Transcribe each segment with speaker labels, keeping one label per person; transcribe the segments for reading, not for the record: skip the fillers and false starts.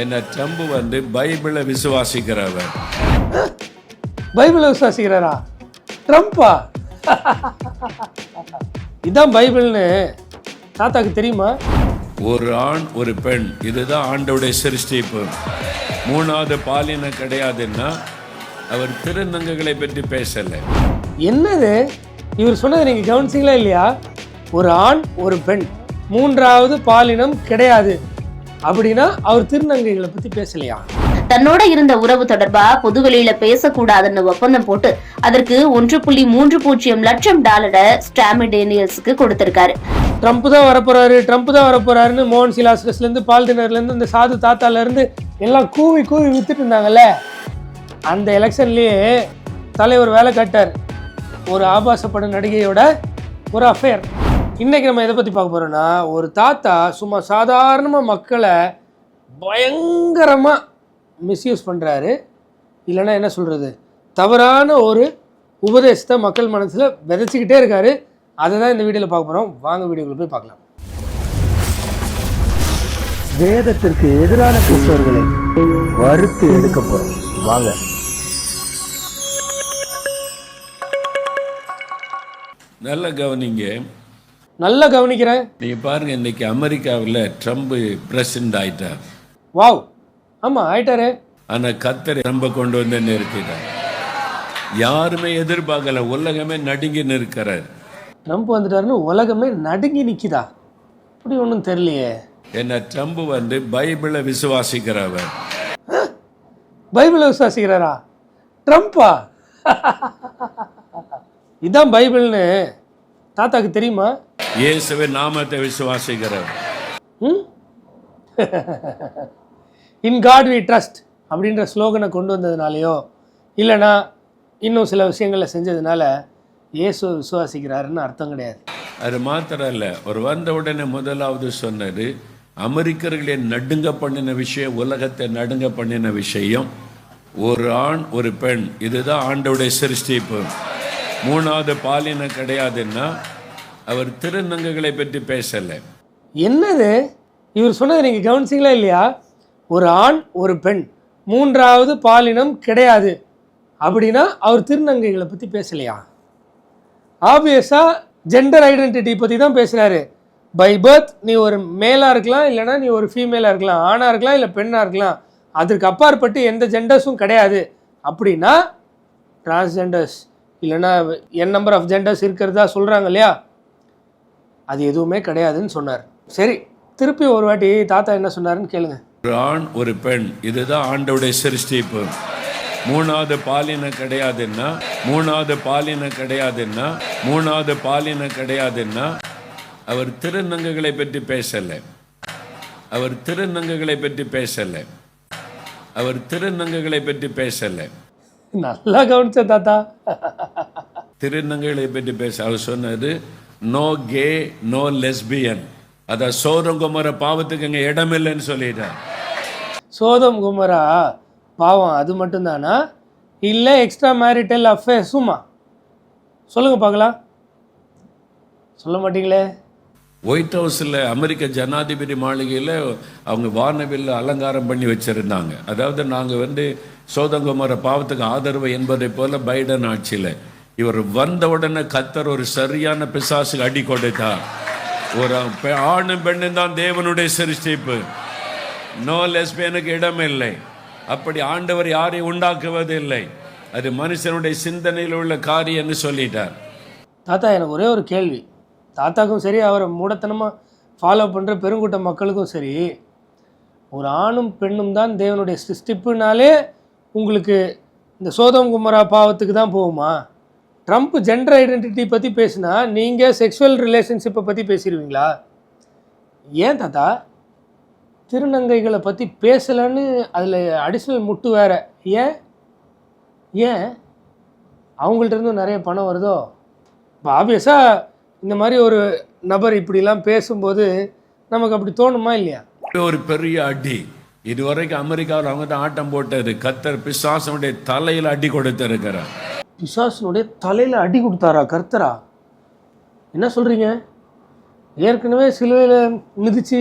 Speaker 1: என்ன ட்ரம்ப் பைபிளை விசுவாசிக்கிறவர்.
Speaker 2: பைபிளை விசுவாசிக்கிறாரா? ட்ரம்ப்பா? இதான் பைபிள்னு தாத்தாக்கு தெரியுமா?
Speaker 1: ஒரு ஆண் ஒரு பெண், இதுதான் ஆண்டவுடைய சிருஷ்டிப்பு. மூணாவது பாலினம் கிடையாதுன்னா அவர் திருநங்கைகளை பற்றி பேசல.
Speaker 2: என்னது இவர் சொன்னதை நீங்க கவனிச்சிங்களா இல்லையா? ஒரு ஆண் ஒரு பெண், மூன்றாவது பாலினம் கிடையாது அப்படின்னா அவர் திருநங்கைகளை பத்தி பேசலையா?
Speaker 3: தன்னோட இருந்த உறவு தொடர்பா பொதுவெளியில பேசக்கூடாதுன்னு ஒப்பந்தம் போட்டு அதற்கு $1.30 லட்சம் ஸ்டாமி டேனியல்ஸுக்கு கொடுத்திருக்காரு.
Speaker 2: ட்ரம்ப் தான் வரப்போறாருன்னு மோகன் சிலாஸ்ல இருந்து பால் தினர்ல இருந்து இந்த சாது தாத்தால இருந்து எல்லாம் கூவி வித்துட்டு இருந்தாங்கல்ல. அந்த எலெக்ஷன்லயே தலைவர் வேலை கட்டார். ஒரு ஆபாசப்பட நடிகையோட ஒரு அஃபேர். இன்னைக்கு நம்ம எதை பத்தி பார்க்க போறோம்னா, ஒரு தாத்தா சும்மா சாதாரணமா மக்களை பயங்கரமா மிஸ்யூஸ் பண்றாரு. இல்லைன்னா என்ன சொல்றது, தவறான ஒரு உபதேசத்தை மக்கள் மனசுல விதைச்சிக்கிட்டே இருக்காரு. அதை தான் இந்த வீடியோவில் பார்க்க போகிறோம். வாங்க வீடியோக்குள்ள போய் பார்க்கலாம்.
Speaker 4: வேதத்திற்கு எதிரான கிறிஸ்தவர்களை வறுத்து எடுக்க போறோம். வாங்க.
Speaker 1: நல்லா கவனிங்க.
Speaker 2: நல்லா கவனிக்கிறேன்.
Speaker 1: நீங்க பாருங்க, இன்னைக்கு அமெரிக்காவில் ட்ரம்ப் பிரசிடண்ட் ஆயிட்டார்.
Speaker 2: வாவ், ஆமா ஆயிட்டாரு.
Speaker 1: ஆனா கர்த்தர் ட்ரம்பை கொண்டு வந்து நிறுத்திட்டார். யாருமே எதிர்பார்க்கல, உலகமே நடுங்கி நிற்கிறார்.
Speaker 2: ட்ரம்ப் வந்துட்டாருன்னு உலகமே நடுங்கி நிற்கிதா? அப்படி ஒன்றும் தெரியலையே.
Speaker 1: என்ன ட்ரம்ப் பைபிளை விசுவாசிக்கிறவர்.
Speaker 2: பைபிளை விசுவாசிக்கிறாரா? ட்ரம்ப்பா? இதான் பைபிள்னு தாத்தாக்கு தெரியுமா?
Speaker 1: இயேசுவின் நாமத்தை விசுவாசிக்கிறவர்.
Speaker 2: இன் காட் வி ட்ரஸ்ட் அப்படின்ற ஸ்லோகனை கொண்டு வந்ததுனாலையோ இல்லைனா இன்னும் சில விஷயங்களை செஞ்சதுனால இயேசு விசுவாசிக்கிறாருன்னு அர்த்தம் கிடையாது.
Speaker 1: அது மாத்திரம் இல்லை, ஒரு வந்த உடனே முதலாவது சொன்னது அமெரிக்கர்களை நடுங்க பண்ணின விஷயம், உலகத்தை நடுங்க பண்ணின விஷயம் ஒரு ஆண் ஒரு பெண், இதுதான் ஆண்டவுடைய சிருஷ்டிப்பு. மூணாவது பாலினம் கிடையாதுன்னா அவர் திருநங்கைகளை பற்றி பேசலை.
Speaker 2: என்னது இவர் சொன்னதை நீங்கள் கவனிச்சிங்களா இல்லையா? ஒரு ஆண் ஒரு பெண், மூன்றாவது பாலினம் கிடையாது அப்படின்னா அவர் திருநங்கைகளை பற்றி பேசலையா? ஆப்வியஸாக ஜெண்டர் ஐடென்டிட்டி பற்றி தான் பேசுகிறாரு. பை பர்த் நீ ஒரு மேலாக இருக்கலாம், இல்லைனா நீ ஒரு ஃபீமேலாக இருக்கலாம், ஆணாக இருக்கலாம் இல்லை பெண்ணாக இருக்கலாம், அதற்கு அப்பாற்பட்டு எந்த ஜெண்டர்ஸும் கிடையாது அப்படின்னா டிரான்ஸ்ஜெண்டர்ஸ் இல்லைனா என் நம்பர் ஆஃப் ஜெண்டர்ஸ் இருக்கிறதா சொல்கிறாங்க இல்லையா, அது எதுவுமே கிடையாதுன்னு சொன்னார். சரி, திருப்பி ஒரு வாட்டி தாத்தா என்ன சொன்னாருன்னு கேளுங்க.
Speaker 1: ஒரு ஆண் ஒரு பெண், இதுதான் ஆண்டவுடைய சிருஷ்டிப்பு. மூணாவது பாலினம் கிடையாதுன்னா அவர் திருநங்கைகளை பற்றி பேசல.
Speaker 2: நல்லா கவனிச்ச தாத்தா.
Speaker 1: திருநங்கைகளை பற்றி அவர் சொன்னது நோ கே நோ லெஸ்பியன். அதான் சோதம் குமர பாவத்துக்கு அங்கே இடமில்லைன்னு சொல்லிட்டார்.
Speaker 2: சோதம் குமரா பாவம் அது மட்டும்தானா, இல்லை எக்ஸ்ட்ரா மேரிட்டல் அஃபேர்ஸுமா? சொல்லுங்க பார்க்கலாம். சொல்ல மாட்டீங்களே.
Speaker 1: ஒயிட் ஹவுஸில் அமெரிக்க ஜனாதிபதி மாளிகையில் அவங்க வானவில் அலங்காரம் பண்ணி வச்சுருந்தாங்க. அதாவது நாங்கள் சோதங்குமார பாவத்துக்கு ஆதரவு என்பதை போல பைடன் ஆட்சியில் இவர் வந்த உடனே கர்த்தர் ஒரு சரியான பிசாசுக்கு அடி கொடுத்தார். ஒரு ஆணும் பெண்ணும் தான் தேவனுடைய சிருஷ்டிப்பு. நோ லெஸ்பியனுக்கு இடமில்லை. அப்படி ஆண்டவர் யாரையும் உண்டாக்குவதில்லை, அது மனுஷனுடைய சிந்தனையில் உள்ள காரியம்னு சொல்லிட்டார்.
Speaker 2: தாத்தா, எனக்கு ஒரே ஒரு கேள்வி. தாத்தாக்கும் சரி, அவரை மூடத்தனமாக ஃபாலோ பண்ணுற பெருங்கூட்ட மக்களுக்கும் சரி, ஒரு ஆணும் பெண்ணும் தான் தேவனுடைய சிருஷ்டிப்புனாலே உங்களுக்கு இந்த சோதம் குமரா பாவத்துக்கு தான் போகுமா? ட்ரம்ப் ஜெண்டர் ஐடென்டிட்டி பற்றி பேசினா நீங்கள் செக்ஷுவல் ரிலேஷன்ஷிப்பை பற்றி பேசிடுவீங்களா? ஏன் தாத்தா திருநங்கைகளை பற்றி பேசலைன்னு அதில் அடிஷ்னல் முட்டு வேற? ஏன் அவங்கள்ட்ட இருந்தும் நிறைய பணம் வருதோ? இப்போ ஆப்வியஸாக இந்த மாதிரி ஒரு நபர் இப்படிலாம் பேசும்போது நமக்கு அப்படி தோணுமா இல்லையா?
Speaker 1: ஒரு பெரிய அடி இதுவரைக்கும் அமெரிக்காவில் அவங்க தான் ஆட்டம் போட்டது. கர்த்தர் பிசாசனுடைய தலையில் அடி கொடுத்திருக்கிறார்.
Speaker 2: பிசாசனுடைய தலையில் அடி கொடுத்தாரா கர்த்தரா? என்ன சொல்கிறீங்க? ஏற்கனவே சிலுவையில் மிதித்து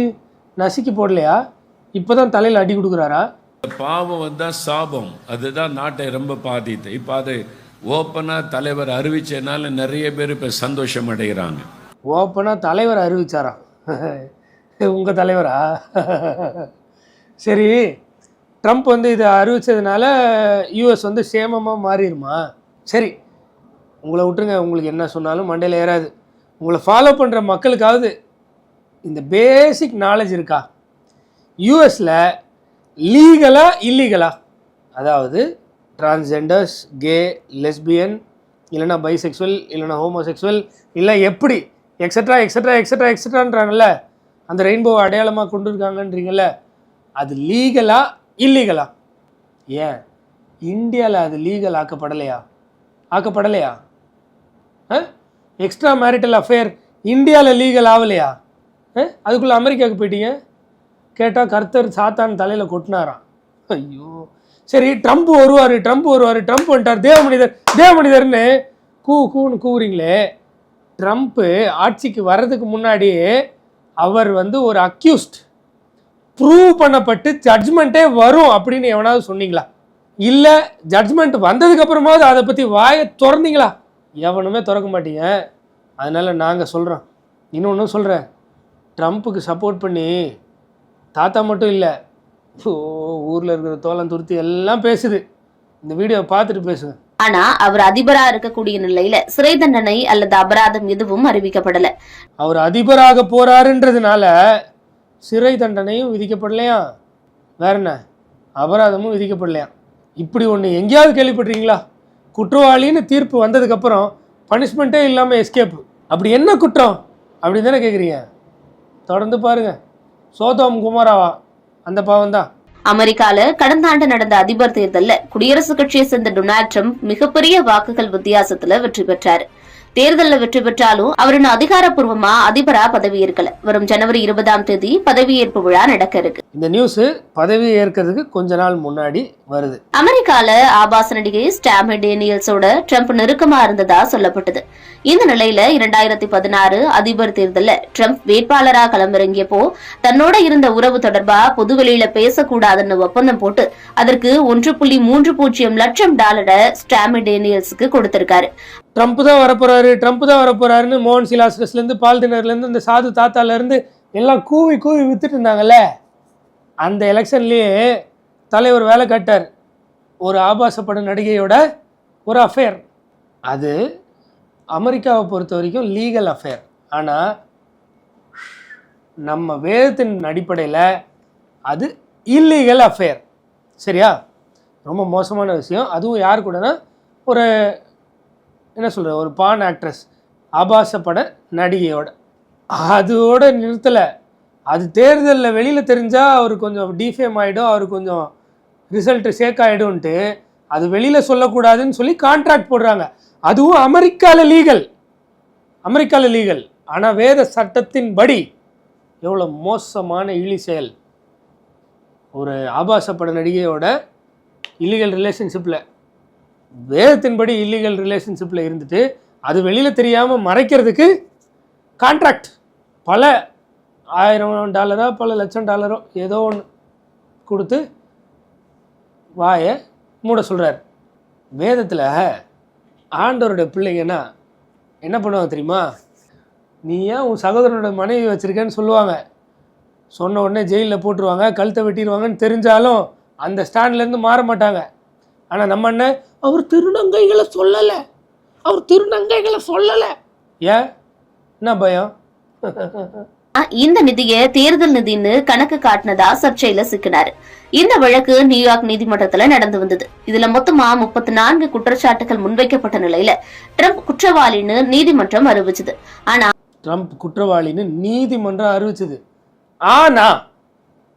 Speaker 2: நசுக்கி போடலையா? இப்போ தான் தலையில் அடி கொடுக்குறாரா?
Speaker 1: பாவம் வந்தால் சாபம், அதுதான் நாட்டை ரொம்ப பாதித்து. இப்போ அது ஓப்பனாக தலைவர் அறிவிச்சனால நிறைய பேர் இப்போ சந்தோஷம் அடைகிறாங்க.
Speaker 2: ஓப்பனாக தலைவர் அறிவிச்சாரா? உங்கள் தலைவரா? சரி, ட்ரம்ப் வந்து இதை அறிவித்ததுனால யூஎஸ் வந்து சேமமாக மாறிடுமா? சரி, உங்களை விட்டுருங்க, உங்களுக்கு என்ன சொன்னாலும் மண்டையில் ஏறாது. உங்களை ஃபாலோ பண்ணுற மக்களுக்காவது இந்த பேசிக் நாலேஜ் இருக்கா? யூஎஸில் லீகலா இல்லீகலா, அதாவது டிரான்ஸ்ஜெண்டர்ஸ், கே, லெஸ்பியன், இல்லைனா பைசெக்சுவல், இல்லைனா ஹோமோசெக்சுவல், இல்லை எப்படி எக்ஸட்ரா எக்ஸட்ரா எக்ஸட்ரா எக்ஸட்ரான்றாங்கல்ல, அந்த ரெயின்போவை அடையாளமாக கொண்டு இருக்காங்கன்றீங்கல்ல, அது லீகலா இல்லீகலா? ஏன் இந்தியாவில் அது லீகல் ஆக்கப்படலையா? எக்ஸ்ட்ரா மேரிட்டல் அஃபேர் இந்தியாவில் லீகல் ஆகலையா? அதுக்குள்ளே அமெரிக்காவுக்கு போயிட்டீங்க. கேட்டால் கர்த்தர் சாத்தான் தலையில் கொட்டினாராம். ஐயோ, சரி, ட்ரம்ப் வருவார், ட்ரம்ப் வந்துட்டார், தேவமனிதர்னு கூன்னு கூவுறீங்களே. ட்ரம்ப்பு ஆட்சிக்கு வர்றதுக்கு முன்னாடியே அவர் வந்து ஒரு அக்யூஸ்ட், ப்ரூவ் பண்ணப்பட்டு ஜட்ஜ்மெண்ட்டே வரும் அப்படின்னு எவனாவது சொன்னீங்களா? இல்லை ஜட்ஜ்மெண்ட் வந்ததுக்கப்புறமாவது அதை பற்றி வாயை திறந்தீங்களா? எவனுமே திறக்க மாட்டீங்க. அதனால் நாங்கள் சொல்கிறோம், இன்னொன்றும் சொல்கிறேன், ட்ரம்ப்புக்கு சப்போர்ட் பண்ணி தாத்தா மட்டும் இல்லை, ஊரில் இருக்கிற தோளம் துருத்தி எல்லாம் பேசுது. இந்த வீடியோ பார்த்துட்டு பேசுங்க.
Speaker 3: ஆனா அவர் அதிபரா இருக்கக்கூடிய நிலையில சிறை தண்டனை அல்லது அபராதம் எதுவும் அறிவிக்கப்படல.
Speaker 2: அவர் அதிபராக போறாருன்றதுனால சிறை தண்டனையும் விதிக்கப்படலையா, வேற என்ன அபராதமும் விதிக்கப்படலையா? இப்படி ஒன்று எங்கேயாவது கேள்விப்பட்டிருக்கீங்களா? குற்றவாளின்னு தீர்ப்பு வந்ததுக்கப்புறம் பனிஷ்மெண்ட்டே இல்லாமல் எஸ்கேப். அப்படி என்ன குற்றம் அப்படின்னு தானே கேட்குறீங்க? தொடர்ந்து பாருங்க. சோதோம் குமாராவா அந்த பாவம் தான்.
Speaker 3: அமெரிக்கால கடந்த ஆண்டு நடந்த அதிபர் தேர்தல்ல குடியரசுக் கட்சியை சேர்ந்த டொனால்ட் ட்ரம்ப் மிகப்பெரிய வாக்குகள் வித்தியாசத்துல வெற்றி பெற்றாரு. தேர்தலில் வெற்றி பெற்றாலும் அவர் இன்னும் அதிகாரப்பூர்வமா அதிபரா பதவியேற்கல. வரும் ஜனவரி 20ஆம் தேதி பதவியேற்பு விழா நடக்க இருக்கு.
Speaker 2: இந்த நியூஸ் பதவி ஏற்கிறதுக்கு கொஞ்ச நாள் முன்னாடி வருது.
Speaker 3: அமெரிக்கால ஆபாச நடிகை ஸ்டாமி டேனியல்ஸோட ட்ரம்ப் நெருக்கமா இருந்ததா சொல்லப்பட்டது. இந்த நிலையில 2016 அதிபர் தேர்தல்ல ட்ரம்ப் வேட்பாளரா களமிறங்கியப்போ தன்னோட இருந்த உறவு தொடர்பா பொதுவெளியில பேசக்கூடாதுன்னு ஒப்பந்தம் போட்டு அதற்கு $1.30 லட்சம் ஸ்டாமி டேனியல்ஸுக்கு கொடுத்திருக்காரு.
Speaker 2: ட்ரம்ப் தான் வரப்போறாருன்னு மோகன் சிலாஸ்ல இருந்து பால் தினர்ல இருந்து இந்த சாது தாத்தால இருந்து எல்லாம் கூவி வித்துட்டு இருந்தாங்கல்ல. அந்த எலெக்ஷன்லயே தலைவர் வேலை காட்டார். ஒரு ஆபாசப்பட நடிகையோட ஒரு அஃபேர். அது அமெரிக்காவை பொறுத்த வரைக்கும் லீகல் அஃபேர். ஆனால் நம்ம வேதத்தின் அடிப்படையில் அது இல்லீகல் அஃபேர். சரியா? ரொம்ப மோசமான விஷயம். அதுவும் யார் கூடனா ஒரு என்ன சொல்கிற ஒரு பான் ஆக்ட்ரஸ், ஆபாசப்பட நடிகையோட. அதோட நிறுத்தலை. அது தேர்தலில் வெளியில் தெரிஞ்சால் அவர் கொஞ்சம் டிஃபேம் ஆகிடும், அவர் கொஞ்சம் ரிசல்ட்டு ஷேக் ஆகிடும்ன்ட்டு அது வெளியில் சொல்லக்கூடாதுன்னு சொல்லி கான்ட்ராக்ட் போடுறாங்க. அதுவும் அமெரிக்காவில் லீகல். ஆனால் வேத சட்டத்தின்படி எவ்வளோ மோசமான இழி செயல். ஒரு ஆபாசப்பட நடிகையோட இல்லீகல் ரிலேஷன்ஷிப்பில், வேதத்தின்படி இல்லீகல் ரிலேஷன்ஷிப்பில் இருந்துட்டு அது வெளியில் தெரியாமல் மறைக்கிறதுக்கு கான்ட்ராக்ட் பல $1000 பல $1,00,000 ஏதோ ஒன்று கொடுத்து வாயை மூட சொல்கிறார். வேதத்தில் ஆண்டவரோட பிள்ளைங்கன்னா என்ன பண்ணுவாங்க தெரியுமா? நீ ஏன் உன் சகோதரனோட மனைவி வச்சுருக்கேன்னு சொல்லுவாங்க. சொன்ன உடனே ஜெயிலில் போட்டுருவாங்க, கழுத்தை வெட்டிடுவாங்கன்னு தெரிஞ்சாலும் அந்த ஸ்டாண்ட்லேருந்து மாற மாட்டாங்க. ஆனால் நம்ம என்ன, அவர் திருநங்கைகளை சொல்லலை. ஏன் என்ன பயம்?
Speaker 3: இந்த நிதியை தேர்தல் நிதின்னு கணக்கு காட்டினதா சர்ச்சையில சிக்கினாரு. இந்த வழக்கு நியூயார்க் நீதிமன்றத்துல நடந்து வந்தது. இதுல மொத்தமா 34 குற்றச்சாட்டுகள் முன்வைக்கப்பட்ட நிலையில ட்ரம்ப் குற்றவாளின்னு நீதிமன்றம் அறிவிச்சது.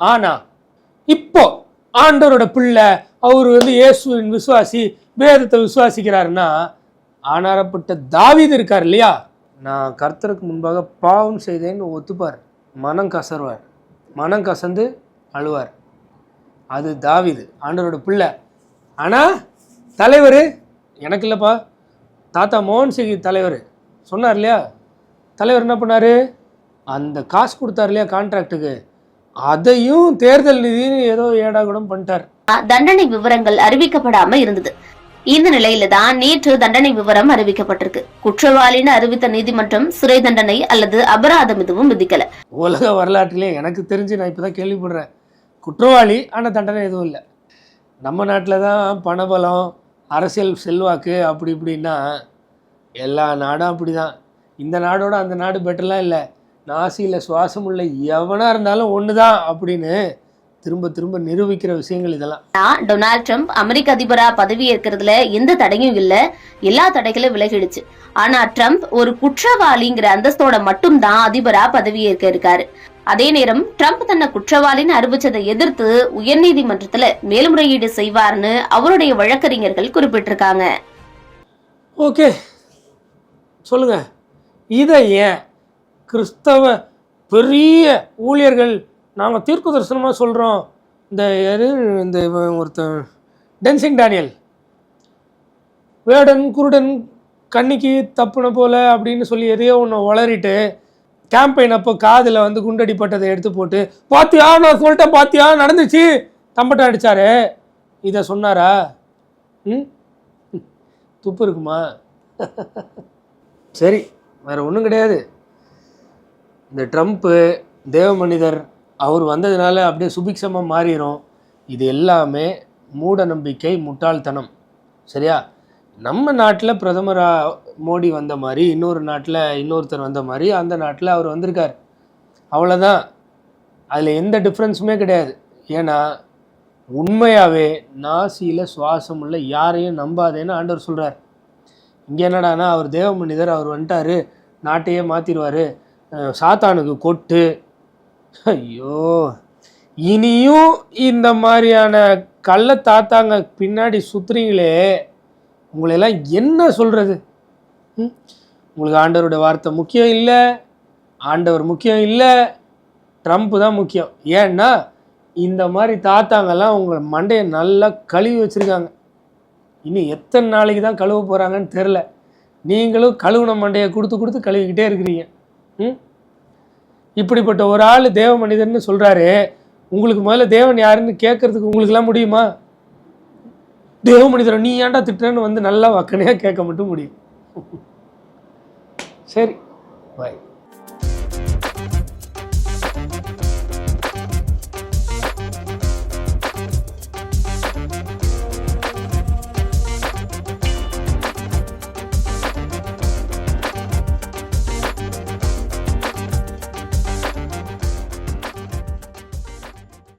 Speaker 2: ஆனா இப்போ ஆண்டவரோட பிள்ளை அவர் வந்து இயேசுவின் விசுவாசி, வேதத்தை விசுவாசிக்கிறாருன்னா ஆனாரப்பட்ட தாவீது இருக்கார் இல்லையா, நான் கர்த்தருக்கு முன்பாக பாவம் செய்தேன்னு ஒத்துப்பார். மனம் கசந்து அழுவார். அது தாவீது, ஆண்டவரோட பிள்ளை. ஆனால் தலைவர் எனக்கு இல்லைப்பா, தாத்தா மோகன் சிங் தலைவர் சொன்னார் இல்லையா, தலைவர் என்ன பண்ணார், அந்த காசு கொடுத்தார் இல்லையா கான்ட்ராக்டுக்கு, அதையும் தேர்தல் நிதின்னு ஏதோ ஏடாகுடம் பண்ணிட்டார்.
Speaker 3: தண்டனை விவரங்கள் அறிவிக்கப்படாம இருந்தது. இந்த நிலையில தான் நேற்று தண்டனை விவரம் அறிவிக்கப்பட்டிருக்கு. குற்றவாளின்னு அறிவித்த நீதிமன்றம் சிறை தண்டனை அல்லது அபராதம் எதுவும் விதிக்கல.
Speaker 2: உலக வரலாற்றிலே எனக்கு தெரிஞ்சு நான் இப்பதான் கேள்விப்படுறேன். குற்றவாளி ஆனால் தண்டனை எதுவும் இல்லை. நம்ம நாட்டில் தான் பணபலம், அரசியல் செல்வாக்கு அப்படி இப்படின்னா எல்லா நாடும் அப்படி தான். இந்த நாடோட அந்த நாடு பெட்டர்லாம் இல்லை. நாசியில் சுவாசம் உள்ள எவனாக இருந்தாலும் ஒன்று தான் அப்படின்னு திரும்ப திரும்ப நிரூபிக்கிற விஷயங்கள் இதெல்லாம்.
Speaker 3: டொனால்ட் ட்ரம்ப் அமெரிக்க அதிபரா பதவி ஏற்கிறதுல எந்த தடையும் இல்ல, எல்லா தடைகளும் விலகிடுச்சு. ஆனா ட்ரம்ப் ஒரு குற்றவாளிங்கிற அந்தஸ்தோட மட்டும்தான் அதிபரா பதவி ஏற்க இருக்காரு. அதே நேரம் ட்ரம்ப் தன்னை குற்றவாளின்னு அறிவிச்சதை எதிர்த்து உயர்நீதிமன்றத்துல மேல்முறையீடு செய்வார்னு அவருடைய வழக்கறிஞர்கள் குறிப்பிட்டிருக்காங்க.
Speaker 2: ஓகே, சொல்லுங்க, இதை ஏன் கிறிஸ்தவ பெரிய ஊழியர்கள் நாங்கள் தீர்க்க தரிசனமாக சொல்கிறோம், இந்த ஒருத்தன் டென்சிங் டேனியல் வேடன் குருடன் கண்ணிக்கு தப்புன போல அப்படின்னு சொல்லி எதையோ ஒன்று வளரிட்டு கேம்பெயின் அப்போ காதில் வந்து குண்டடிப்பட்டதை எடுத்து போட்டு பாத்தியா நான் சொல்லிட்டேன் பாத்தியா நடந்துச்சு தம்பட்டம் அடித்தாரு, இதை சொன்னாரா? துப்பு இருக்குமா? சரி, வேறு ஒன்றும் கிடையாது. இந்த ட்ரம்ப்பு தேவ மனிதர் அவர் வந்ததுனால அப்படியே சுபிக்ஷமாக மாறிடும். இது எல்லாமே மூட நம்பிக்கை, முட்டாள்தனம். சரியா? நம்ம நாட்டில் பிரதமராக மோடி வந்த மாதிரி இன்னொரு நாட்டில் இன்னொருத்தர் வந்த மாதிரி அந்த நாட்டில் அவர் வந்திருக்கார். அவ்வளோதான். அதில் எந்த டிஃப்ரென்ஸுமே கிடையாது. ஏன்னா உண்மையாகவே நாசியில் சுவாசம் உள்ள யாரையும் நம்பாதேன்னு ஆண்டவர் சொல்கிறார். இங்கே என்னடானா அவர் தேவ மனிதர், அவர் வந்துட்டார், நாட்டையே மாற்றிடுவார், சாத்தானுக்கு கொட்டு. ஐயோ, இனியும் இந்த மாதிரியான கள்ள தாத்தாங்க பின்னாடி சுற்றுறீங்களே, உங்களெல்லாம் என்ன சொல்கிறது? உங்களுக்கு ஆண்டவருடைய வார்த்தை முக்கியம் இல்லை, ஆண்டவர் முக்கியம் இல்லை, ட்ரம்ப் தான் முக்கியம். ஏன்னா இந்த மாதிரி தாத்தாங்கெல்லாம் உங்களை மண்டையை நல்லா கழுவி வச்சுருக்காங்க. இனி எத்தனை நாளைக்கு தான் கழுவ போகிறாங்கன்னு தெரில. நீங்களும் கழுவுன மண்டையை கொடுத்து கொடுத்து கழுவிக்கிட்டே இருக்கிறீங்க. இப்படிப்பட்ட ஒரு ஆள் தேவ மனிதன்னு சொல்கிறாரு. உங்களுக்கு முதல்ல தேவன் யாருன்னு கேட்கறதுக்கு உங்களுக்குலாம் முடியுமா? தேவ மனிதரை நீ ஏன்டா திட்டுறேன்னு வந்து நல்லா வக்கனையாக கேட்க மட்டும் முடியும். சரி, பாய்.